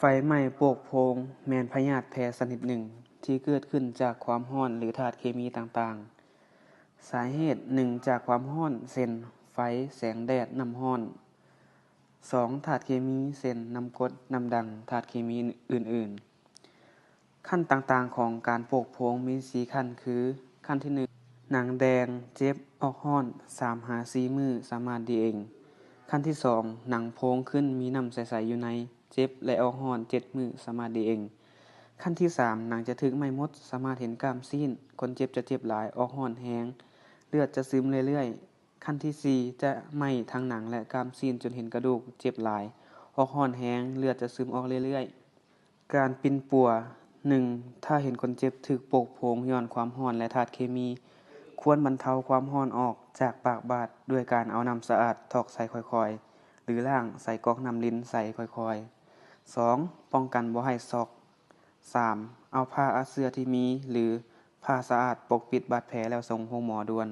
ไฟไหม้โปกโพรงแม่นพยาธิแพร่ชนิดหนึ่งที่เกิดขึ้นจากความร้อนหรือธาตุเคมีต่างๆ สาเหตุ 1. จากความร้อนเช่น ไฟ แสงแดด น้ำร้อน 2. ธาตุเคมีเช่น น้ำกรด น้ำด่าง ธาตุเคมีอื่นๆ ขั้นต่างๆของการโปกโพรงมี 4 ขั้นคือ ขั้นที่ 1 หนังแดง เจ็บ ออกร้อน 3-4 มื้อสามารถดีเอง ขั้นที่ 2 หนังโพองขึ้นมีน้ำใสๆอยู่ใน เจ็บและออกร้อน 7 มื้อสามารถดีเอง ขั้นที่ 3 หนังจะถึกไหม้หมดสามารถเห็นกล้ามซี้น คนเจ็บจะเจ็บหลาย ออกร้อนแรง เลือดจะซึมเรื่อยๆ ขั้นที่ 4 จะไหม้ทั้งหนังและกล้ามซี้นจนเห็นกระดูก เจ็บหลาย ออกร้อนแรง เลือดจะซึมออกเรื่อยๆ การปิ่นปัว 1. ถ้าเห็นคนเจ็บถึกโปกโพรงย้อนความร้อนและธาตุเคมี ควรบรรเทาความร้อนออกจากปากบาดด้วยการเอาน้ำสะอาดทอกใส่ค่อยๆ หรือล้างใส่ก๊อกน้ำลิ้นใส่ค่อยๆ 2. ป้องกันบ่ให้ช็อก 3. เอาผ้าอัดเสื้อที่มีหรือผ้าสะอาดปกปิดบาดแผลแล้วส่งโรงหมอด่วน